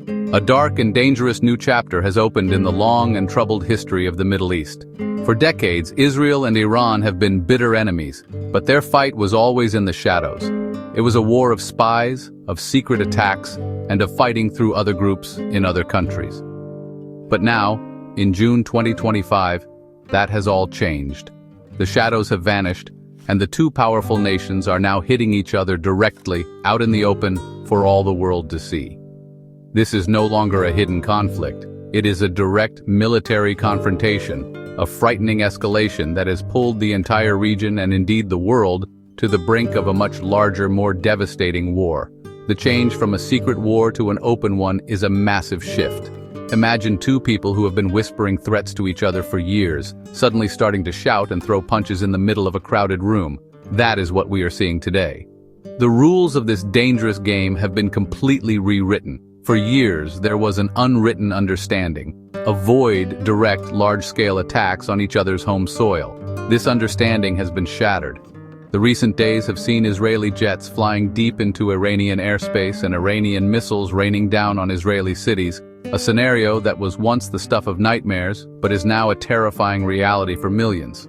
A dark and dangerous new chapter has opened in the long and troubled history of the Middle East. For decades, Israel and Iran have been bitter enemies, but their fight was always in the shadows. It was a war of spies, of secret attacks, and of fighting through other groups in other countries. But now, in June 2025, that has all changed. The shadows have vanished, and the two powerful nations are now hitting each other directly, out in the open, for all the world to see. This is no longer a hidden conflict. It is a direct military confrontation, a frightening escalation that has pulled the entire region and indeed the world to the brink of a much larger, more devastating war. The change from a secret war to an open one is a massive shift. Imagine two people who have been whispering threats to each other for years, suddenly starting to shout and throw punches in the middle of a crowded room. That is what we are seeing today. The rules of this dangerous game have been completely rewritten. For years, there was an unwritten understanding: avoid direct, large-scale attacks on each other's home soil. This understanding has been shattered. The recent days have seen Israeli jets flying deep into Iranian airspace and Iranian missiles raining down on Israeli cities, a scenario that was once the stuff of nightmares, but is now a terrifying reality for millions.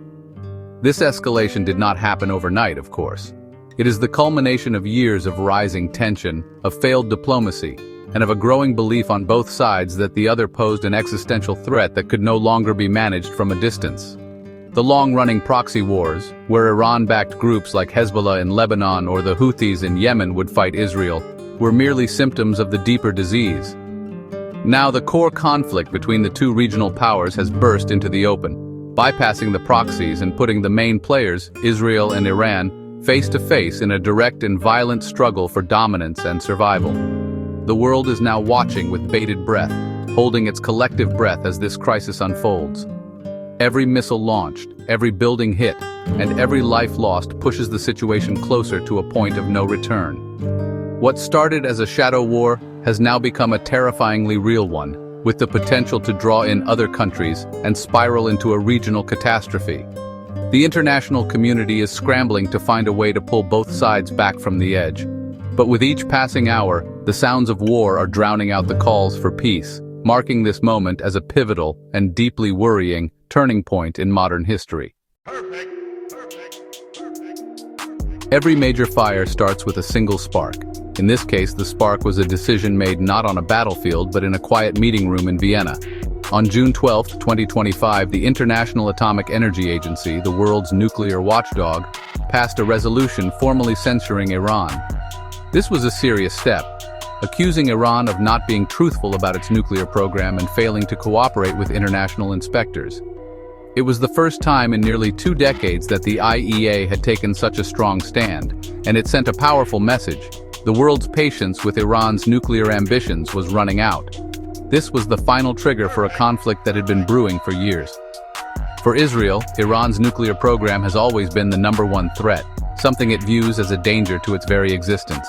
This escalation did not happen overnight, of course. It is the culmination of years of rising tension, of failed diplomacy, and of a growing belief on both sides that the other posed an existential threat that could no longer be managed from a distance. The long-running proxy wars, where Iran-backed groups like Hezbollah in Lebanon or the Houthis in Yemen would fight Israel, were merely symptoms of the deeper disease. Now the core conflict between the two regional powers has burst into the open, bypassing the proxies and putting the main players, Israel and Iran, face-to-face in a direct and violent struggle for dominance and survival. The world is now watching with bated breath, holding its collective breath as this crisis unfolds. Every missile launched, every building hit, and every life lost pushes the situation closer to a point of no return. What started as a shadow war has now become a terrifyingly real one, with the potential to draw in other countries and spiral into a regional catastrophe. The international community is scrambling to find a way to pull both sides back from the edge. But with each passing hour, the sounds of war are drowning out the calls for peace, marking this moment as a pivotal and deeply worrying turning point in modern history. Every major fire starts with a single spark. In this case, the spark was a decision made not on a battlefield but in a quiet meeting room in Vienna. On June 12, 2025, the International Atomic Energy Agency, the world's nuclear watchdog, passed a resolution formally censuring Iran. This was a serious step, accusing Iran of not being truthful about its nuclear program and failing to cooperate with international inspectors. It was the first time in nearly 2 decades that the IEA had taken such a strong stand, and it sent a powerful message. The world's patience with Iran's nuclear ambitions was running out. This was the final trigger for a conflict that had been brewing for years. For Israel, Iran's nuclear program has always been the #1 threat, something it views as a danger to its very existence.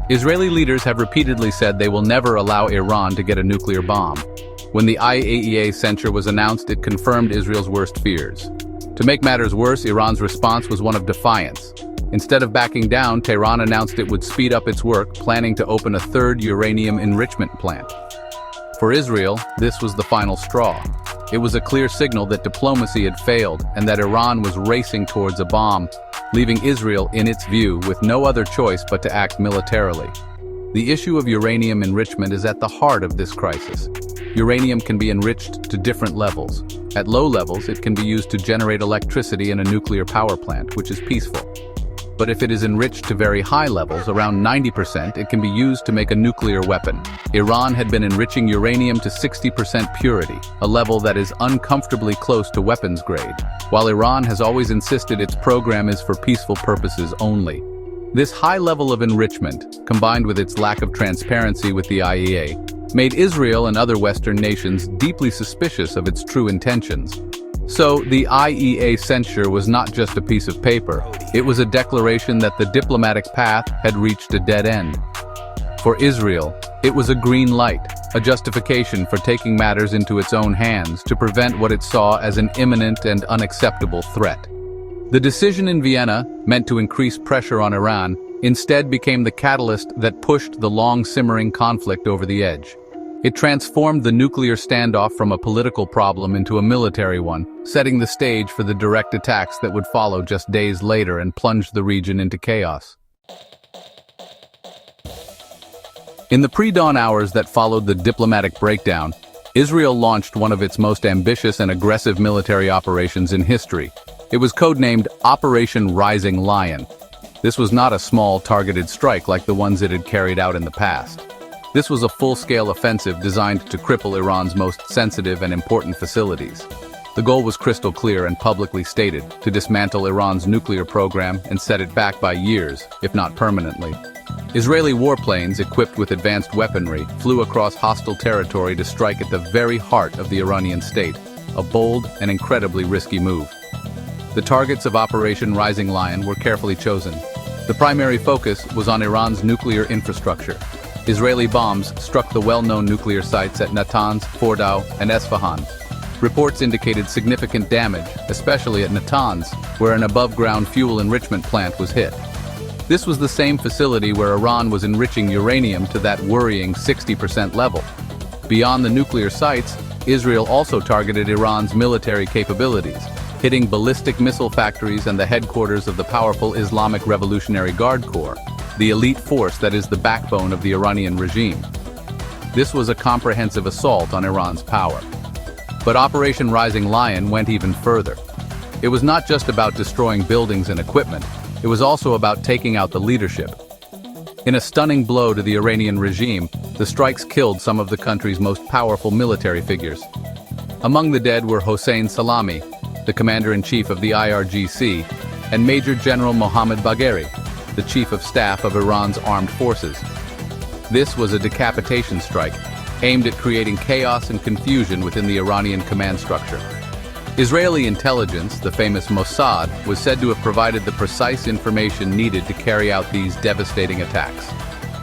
Israeli leaders have repeatedly said they will never allow Iran to get a nuclear bomb. When the IAEA censure was announced, it confirmed Israel's worst fears. To make matters worse, Iran's response was one of defiance. Instead of backing down, Tehran announced it would speed up its work, planning to open a third uranium enrichment plant. For Israel, this was the final straw. It was a clear signal that diplomacy had failed and that Iran was racing towards a bomb, leaving Israel, in its view, with no other choice but to act militarily. The issue of uranium enrichment is at the heart of this crisis. Uranium can be enriched to different levels. At low levels, it can be used to generate electricity in a nuclear power plant, which is peaceful. But if it is enriched to very high levels, around 90%, it can be used to make a nuclear weapon. Iran had been enriching uranium to 60% purity, a level that is uncomfortably close to weapons grade, while Iran has always insisted its program is for peaceful purposes only. This high level of enrichment, combined with its lack of transparency with the IEA, made Israel and other Western nations deeply suspicious of its true intentions. So, the IEA censure was not just a piece of paper, it was a declaration that the diplomatic path had reached a dead end. For Israel, it was a green light, a justification for taking matters into its own hands to prevent what it saw as an imminent and unacceptable threat. The decision in Vienna, meant to increase pressure on Iran, instead became the catalyst that pushed the long-simmering conflict over the edge. It transformed the nuclear standoff from a political problem into a military one, setting the stage for the direct attacks that would follow just days later and plunge the region into chaos. In the pre-dawn hours that followed the diplomatic breakdown, Israel launched one of its most ambitious and aggressive military operations in history. It was codenamed Operation Rising Lion. This was not a small, targeted strike like the ones it had carried out in the past. This was a full-scale offensive designed to cripple Iran's most sensitive and important facilities. The goal was crystal clear and publicly stated: to dismantle Iran's nuclear program and set it back by years, if not permanently. Israeli warplanes equipped with advanced weaponry flew across hostile territory to strike at the very heart of the Iranian state, a bold and incredibly risky move. The targets of Operation Rising Lion were carefully chosen. The primary focus was on Iran's nuclear infrastructure. Israeli bombs struck the well-known nuclear sites at Natanz, Fordow, and Esfahan. Reports indicated significant damage, especially at Natanz, where an above-ground fuel enrichment plant was hit. This was the same facility where Iran was enriching uranium to that worrying 60% level. Beyond the nuclear sites, Israel also targeted Iran's military capabilities, hitting ballistic missile factories and the headquarters of the powerful Islamic Revolutionary Guard Corps, the elite force that is the backbone of the Iranian regime. This was a comprehensive assault on Iran's power. But Operation Rising Lion went even further. It was not just about destroying buildings and equipment, it was also about taking out the leadership. In a stunning blow to the Iranian regime, the strikes killed some of the country's most powerful military figures. Among the dead were Hossein Salami, the commander-in-chief of the IRGC, and Major General Mohammad Bagheri, the chief of staff of Iran's armed forces. This was a decapitation strike, aimed at creating chaos and confusion within the Iranian command structure. Israeli intelligence, the famous Mossad, was said to have provided the precise information needed to carry out these devastating attacks.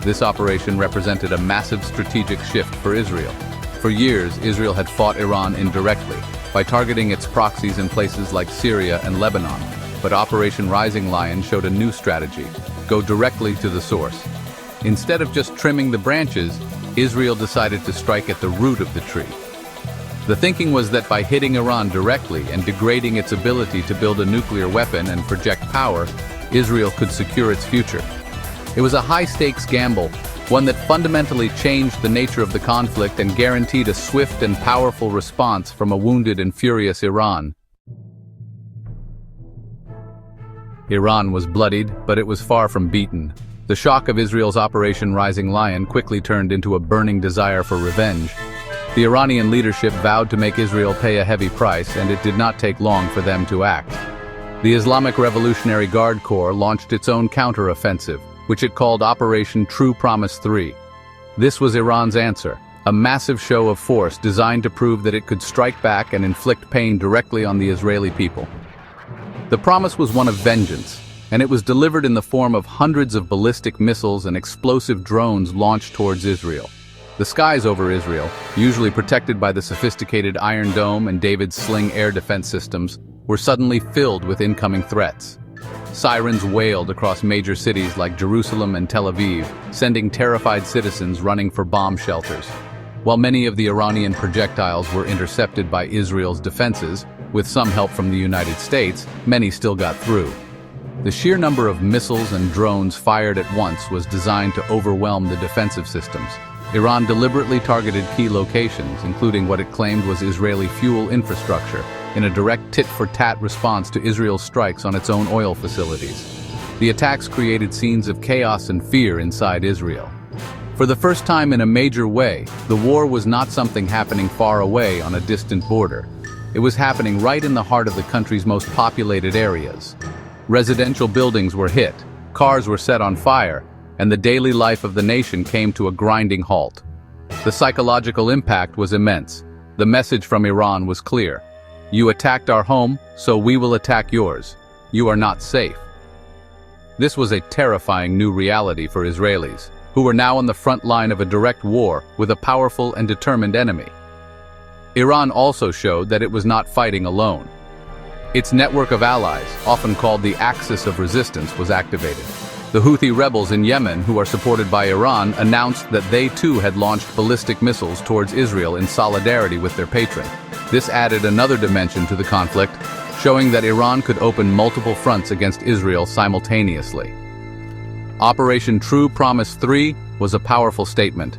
This operation represented a massive strategic shift for Israel. For years, Israel had fought Iran indirectly, by targeting its proxies in places like Syria and Lebanon. But Operation Rising Lion showed a new strategy: go directly to the source. Instead of just trimming the branches, Israel decided to strike at the root of the tree. The thinking was that by hitting Iran directly and degrading its ability to build a nuclear weapon and project power, Israel could secure its future. It was a high-stakes gamble, one that fundamentally changed the nature of the conflict and guaranteed a swift and powerful response from a wounded and furious Iran. Iran was bloodied, but it was far from beaten. The shock of Israel's Operation Rising Lion quickly turned into a burning desire for revenge. The Iranian leadership vowed to make Israel pay a heavy price, and it did not take long for them to act. The Islamic Revolutionary Guard Corps launched its own counter-offensive, which it called Operation True Promise 3. This was Iran's answer, a massive show of force designed to prove that it could strike back and inflict pain directly on the Israeli people. The promise was one of vengeance, and it was delivered in the form of hundreds of ballistic missiles and explosive drones launched towards Israel. The skies over Israel, usually protected by the sophisticated Iron Dome and David's Sling air defense systems, were suddenly filled with incoming threats. Sirens wailed across major cities like Jerusalem and Tel Aviv, sending terrified citizens running for bomb shelters. While many of the Iranian projectiles were intercepted by Israel's defenses, with some help from the United States, many still got through. The sheer number of missiles and drones fired at once was designed to overwhelm the defensive systems. Iran deliberately targeted key locations, including what it claimed was Israeli fuel infrastructure, in a direct tit-for-tat response to Israel's strikes on its own oil facilities. The attacks created scenes of chaos and fear inside Israel. For the first time in a major way, the war was not something happening far away on a distant border. It was happening right in the heart of the country's most populated areas. Residential buildings were hit, cars were set on fire, and the daily life of the nation came to a grinding halt. The psychological impact was immense. The message from Iran was clear. You attacked our home, so we will attack yours. You are not safe. This was a terrifying new reality for Israelis, who were now on the front line of a direct war with a powerful and determined enemy. Iran also showed that it was not fighting alone. Its network of allies, often called the Axis of Resistance, was activated. The Houthi rebels in Yemen, who are supported by Iran, announced that they too had launched ballistic missiles towards Israel in solidarity with their patron. This added another dimension to the conflict, showing that Iran could open multiple fronts against Israel simultaneously. Operation True Promise 3 was a powerful statement.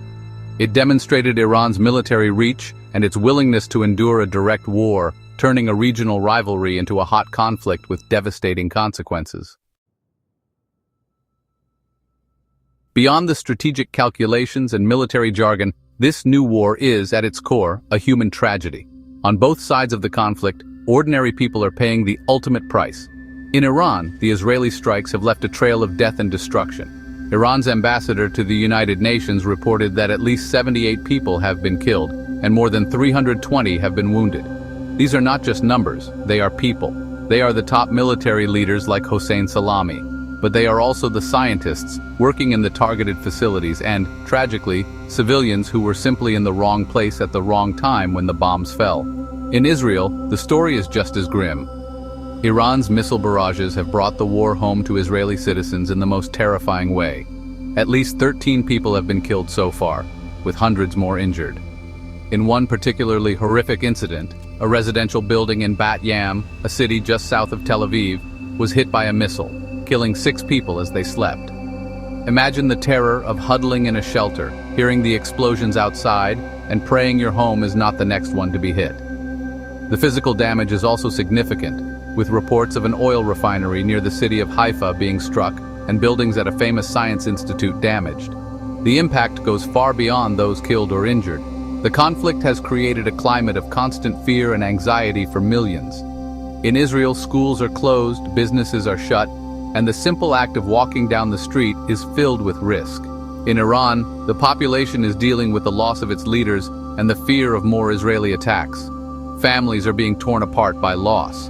It demonstrated Iran's military reach and its willingness to endure a direct war, turning a regional rivalry into a hot conflict with devastating consequences. Beyond the strategic calculations and military jargon, this new war is, at its core, a human tragedy. On both sides of the conflict, ordinary people are paying the ultimate price. In Iran, the Israeli strikes have left a trail of death and destruction. Iran's ambassador to the United Nations reported that at least 78 people have been killed, and more than 320 have been wounded. These are not just numbers, they are people. They are the top military leaders like Hossein Salami, but they are also the scientists working in the targeted facilities and, tragically, civilians who were simply in the wrong place at the wrong time when the bombs fell. In Israel, the story is just as grim. Iran's missile barrages have brought the war home to Israeli citizens in the most terrifying way. At least 13 people have been killed so far, with hundreds more injured. In one particularly horrific incident, a residential building in Bat Yam, a city just south of Tel Aviv, was hit by a missile, killing 6 people as they slept. Imagine the terror of huddling in a shelter, hearing the explosions outside, and praying your home is not the next one to be hit. The physical damage is also significant, with reports of an oil refinery near the city of Haifa being struck and buildings at a famous science institute damaged. The impact goes far beyond those killed or injured. The conflict has created a climate of constant fear and anxiety for millions. In Israel, schools are closed, businesses are shut, and the simple act of walking down the street is filled with risk. In Iran, the population is dealing with the loss of its leaders and the fear of more Israeli attacks. Families are being torn apart by loss.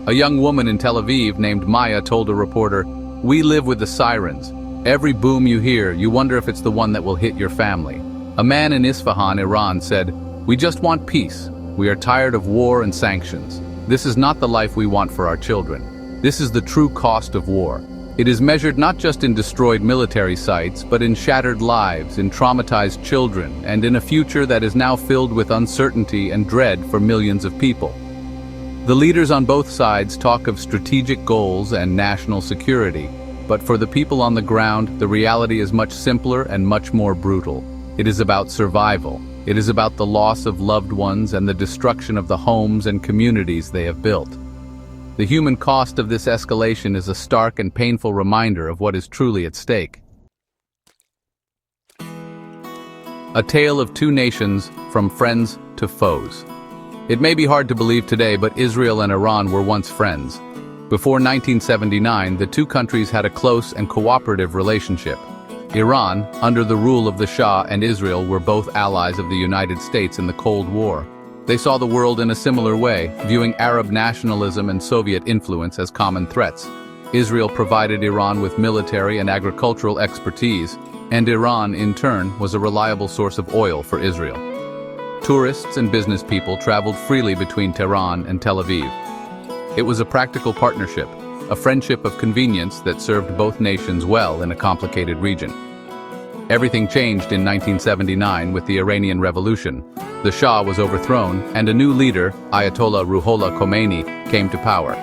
A young woman in Tel Aviv named Maya told a reporter, "We live with the sirens. Every boom you hear, you wonder if it's the one that will hit your family." A man in Isfahan, Iran, said, "We just want peace. We are tired of war and sanctions. This is not the life we want for our children. This is the true cost of war. It is measured not just in destroyed military sites, but in shattered lives, in traumatized children, and in a future that is now filled with uncertainty and dread for millions of people." The leaders on both sides talk of strategic goals and national security, but for the people on the ground, the reality is much simpler and much more brutal. It is about survival. It is about the loss of loved ones and the destruction of the homes and communities they have built. The human cost of this escalation is a stark and painful reminder of what is truly at stake. A tale of two nations, from friends to foes. It may be hard to believe today, but Israel and Iran were once friends. Before 1979, the two countries had a close and cooperative relationship. Iran, under the rule of the Shah, and Israel were both allies of the United States in the Cold War. They saw the world in a similar way, viewing Arab nationalism and Soviet influence as common threats. Israel provided Iran with military and agricultural expertise, and Iran, in turn, was a reliable source of oil for Israel. Tourists and business people traveled freely between Tehran and Tel Aviv. It was a practical partnership, a friendship of convenience that served both nations well in a complicated region. Everything changed in 1979 with the Iranian Revolution. The Shah was overthrown, and a new leader, Ayatollah Ruhollah Khomeini, came to power.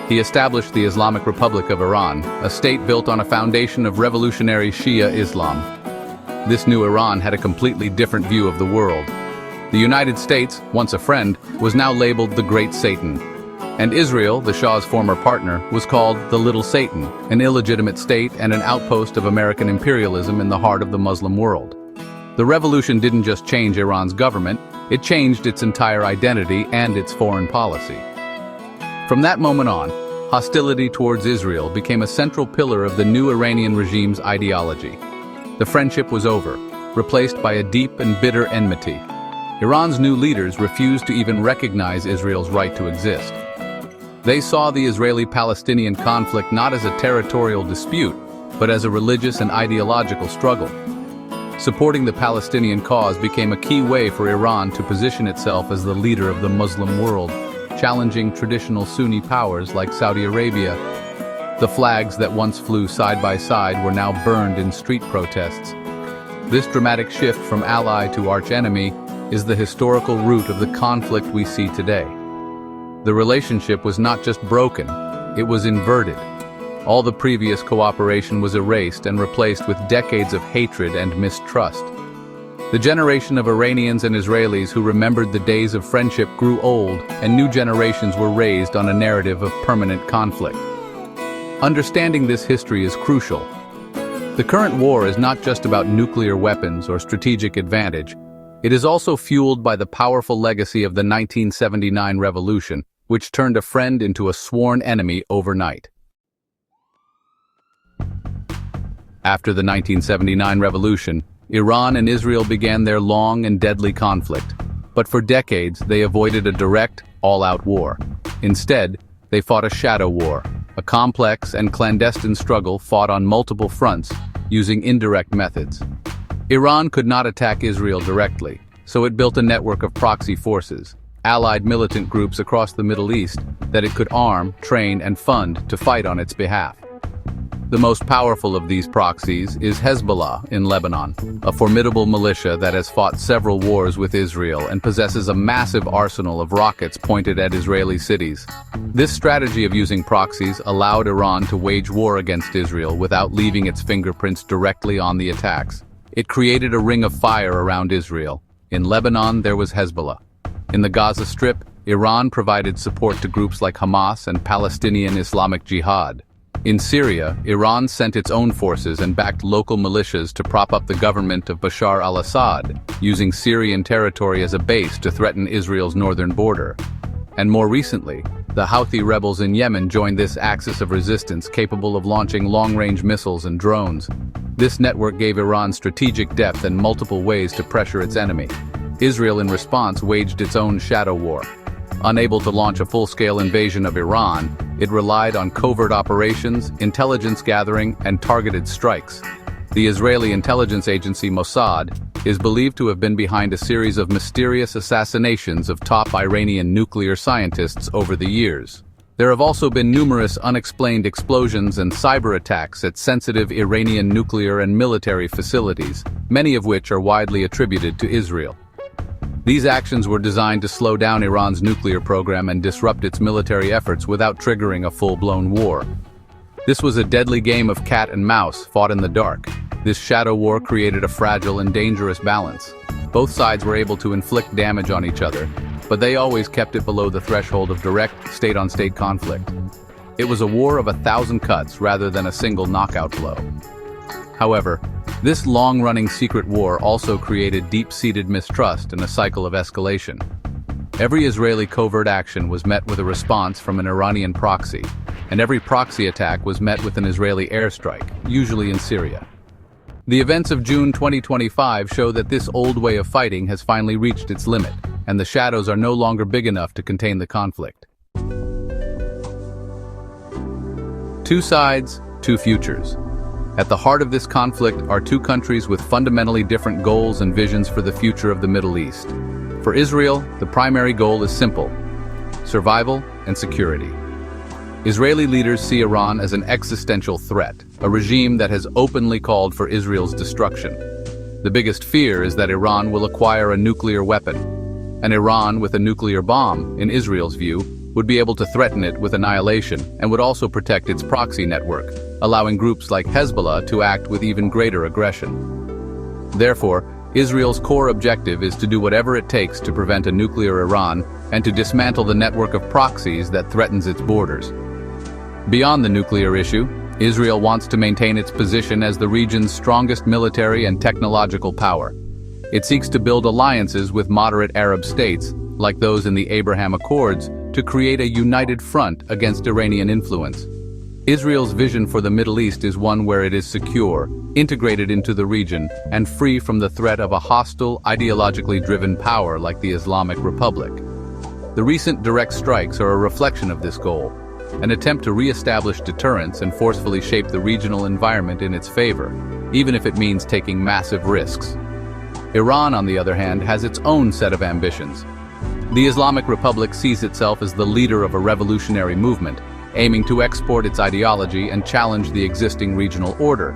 He established the Islamic Republic of Iran, a state built on a foundation of revolutionary Shia Islam. This new Iran had a completely different view of the world. The United States, once a friend, was now labeled the Great Satan. And Israel, the Shah's former partner, was called the Little Satan, an illegitimate state and an outpost of American imperialism in the heart of the Muslim world. The revolution didn't just change Iran's government, it changed its entire identity and its foreign policy. From that moment on, hostility towards Israel became a central pillar of the new Iranian regime's ideology. The friendship was over, replaced by a deep and bitter enmity. Iran's new leaders refused to even recognize Israel's right to exist. They saw the Israeli-Palestinian conflict not as a territorial dispute, but as a religious and ideological struggle. Supporting the Palestinian cause became a key way for Iran to position itself as the leader of the Muslim world, challenging traditional Sunni powers like Saudi Arabia. The flags that once flew side by side were now burned in street protests. This dramatic shift from ally to archenemy is the historical root of the conflict we see today. The relationship was not just broken, it was inverted. All the previous cooperation was erased and replaced with decades of hatred and mistrust. The generation of Iranians and Israelis who remembered the days of friendship grew old, and new generations were raised on a narrative of permanent conflict. Understanding this history is crucial. The current war is not just about nuclear weapons or strategic advantage. It is also fueled by the powerful legacy of the 1979 revolution, which turned a friend into a sworn enemy overnight. After the 1979 revolution, Iran and Israel began their long and deadly conflict. But for decades, they avoided a direct, all-out war. Instead, they fought a shadow war, a complex and clandestine struggle fought on multiple fronts, using indirect methods. Iran could not attack Israel directly, so it built a network of proxy forces, allied militant groups across the Middle East that it could arm, train, and fund to fight on its behalf. The most powerful of these proxies is Hezbollah in Lebanon, a formidable militia that has fought several wars with Israel and possesses a massive arsenal of rockets pointed at Israeli cities. This strategy of using proxies allowed Iran to wage war against Israel without leaving its fingerprints directly on the attacks. It created a ring of fire around Israel. In Lebanon, there was Hezbollah. In the Gaza Strip, Iran provided support to groups like Hamas and Palestinian Islamic Jihad. In Syria, Iran sent its own forces and backed local militias to prop up the government of Bashar al-Assad, using Syrian territory as a base to threaten Israel's northern border. And more recently, the Houthi rebels in Yemen joined this axis of resistance capable of launching long-range missiles and drones. This network gave Iran strategic depth and multiple ways to pressure its enemy. Israel, in response, waged its own shadow war. Unable to launch a full-scale invasion of Iran, it relied on covert operations, intelligence gathering, and targeted strikes. The Israeli intelligence agency Mossad is believed to have been behind a series of mysterious assassinations of top Iranian nuclear scientists over the years. There have also been numerous unexplained explosions and cyber attacks at sensitive Iranian nuclear and military facilities, many of which are widely attributed to Israel. These actions were designed to slow down Iran's nuclear program and disrupt its military efforts without triggering a full-blown war. This was a deadly game of cat and mouse fought in the dark. This shadow war created a fragile and dangerous balance. Both sides were able to inflict damage on each other, but they always kept it below the threshold of direct state-on-state conflict. It was a war of 1,000 cuts rather than a single knockout blow. However, this long-running secret war also created deep-seated mistrust and a cycle of escalation. Every Israeli covert action was met with a response from an Iranian proxy, and every proxy attack was met with an Israeli airstrike, usually in Syria. The events of June 2025 show that this old way of fighting has finally reached its limit, and the shadows are no longer big enough to contain the conflict. Two sides, two futures. At the heart of this conflict are two countries with fundamentally different goals and visions for the future of the Middle East. For Israel, the primary goal is simple: survival and security. Israeli leaders see Iran as an existential threat, a regime that has openly called for Israel's destruction. The biggest fear is that Iran will acquire a nuclear weapon. And Iran with a nuclear bomb, in Israel's view, would be able to threaten it with annihilation and would also protect its proxy network, allowing groups like Hezbollah to act with even greater aggression. Therefore, Israel's core objective is to do whatever it takes to prevent a nuclear Iran and to dismantle the network of proxies that threatens its borders. Beyond the nuclear issue, Israel wants to maintain its position as the region's strongest military and technological power. It seeks to build alliances with moderate Arab states, like those in the Abraham Accords, to create a united front against Iranian influence. Israel's vision for the Middle East is one where it is secure, integrated into the region, and free from the threat of a hostile, ideologically driven power like the Islamic Republic. The recent direct strikes are a reflection of this goal, an attempt to re-establish deterrence and forcefully shape the regional environment in its favor, even if it means taking massive risks. Iran, on the other hand, has its own set of ambitions. The Islamic Republic sees itself as the leader of a revolutionary movement, aiming to export its ideology and challenge the existing regional order,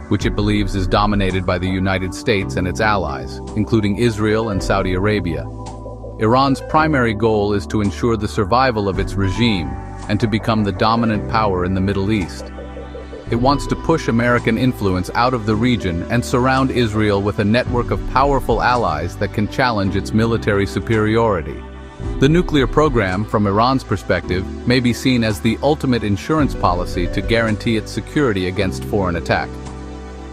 which it believes is dominated by the United States and its allies, including Israel and Saudi Arabia. Iran's primary goal is to ensure the survival of its regime and to become the dominant power in the Middle East. It wants to push American influence out of the region and surround Israel with a network of powerful allies that can challenge its military superiority. The nuclear program, from Iran's perspective, may be seen as the ultimate insurance policy to guarantee its security against foreign attack.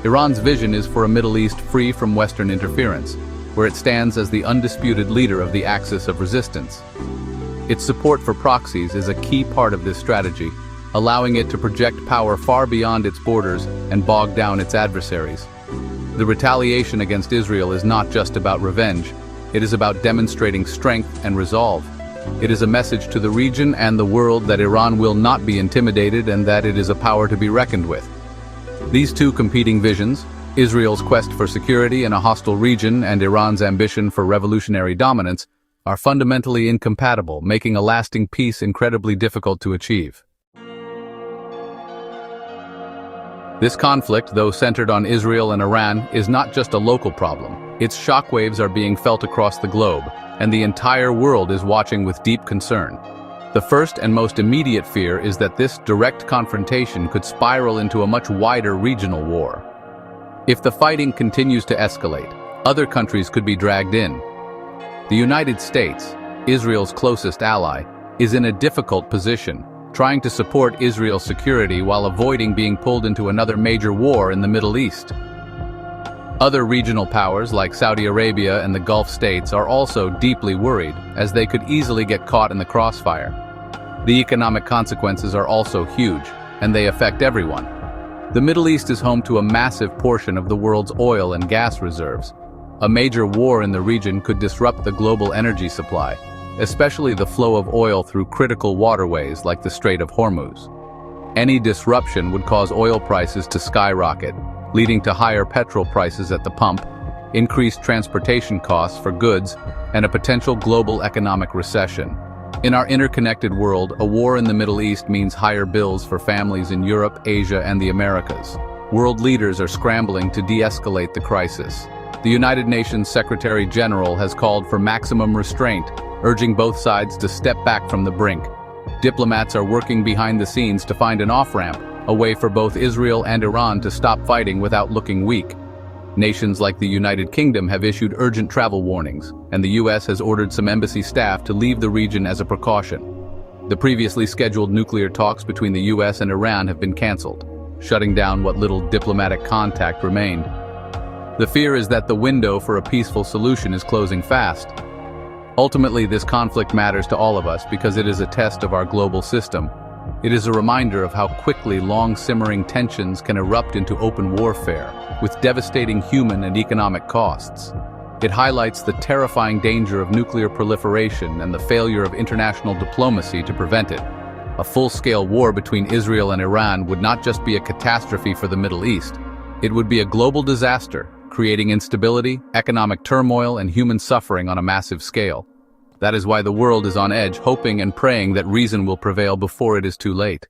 Iran's vision is for a Middle East free from Western interference, where it stands as the undisputed leader of the axis of resistance. Its support for proxies is a key part of this strategy, allowing it to project power far beyond its borders and bog down its adversaries. The retaliation against Israel is not just about revenge, it is about demonstrating strength and resolve. It is a message to the region and the world that Iran will not be intimidated and that it is a power to be reckoned with. These two competing visions, Israel's quest for security in a hostile region and Iran's ambition for revolutionary dominance, are fundamentally incompatible, making a lasting peace incredibly difficult to achieve. This conflict, though centered on Israel and Iran, is not just a local problem. Its shockwaves are being felt across the globe, and the entire world is watching with deep concern. The first and most immediate fear is that this direct confrontation could spiral into a much wider regional war. If the fighting continues to escalate, other countries could be dragged in. The United States, Israel's closest ally, is in a difficult position, trying to support Israel's security while avoiding being pulled into another major war in the Middle East. Other regional powers like Saudi Arabia and the Gulf states are also deeply worried, as they could easily get caught in the crossfire. The economic consequences are also huge, and they affect everyone. The Middle East is home to a massive portion of the world's oil and gas reserves. A major war in the region could disrupt the global energy supply, especially the flow of oil through critical waterways like the Strait of Hormuz. Any disruption would cause oil prices to skyrocket, leading to higher petrol prices at the pump, increased transportation costs for goods, and a potential global economic recession. In our interconnected world, a war in the Middle East means higher bills for families in Europe, Asia, and the Americas. World leaders are scrambling to de-escalate the crisis. The United Nations Secretary General has called for maximum restraint, urging both sides to step back from the brink. Diplomats are working behind the scenes to find an off-ramp, a way for both Israel and Iran to stop fighting without looking weak. Nations like the United Kingdom have issued urgent travel warnings, and the US has ordered some embassy staff to leave the region as a precaution. The previously scheduled nuclear talks between the US and Iran have been cancelled, shutting down what little diplomatic contact remained. The fear is that the window for a peaceful solution is closing fast. Ultimately, this conflict matters to all of us because it is a test of our global system. It is a reminder of how quickly long-simmering tensions can erupt into open warfare, with devastating human and economic costs. It highlights the terrifying danger of nuclear proliferation and the failure of international diplomacy to prevent it. A full-scale war between Israel and Iran would not just be a catastrophe for the Middle East, it would be a global disaster, creating instability, economic turmoil, and human suffering on a massive scale. That is why the world is on edge, hoping and praying that reason will prevail before it is too late.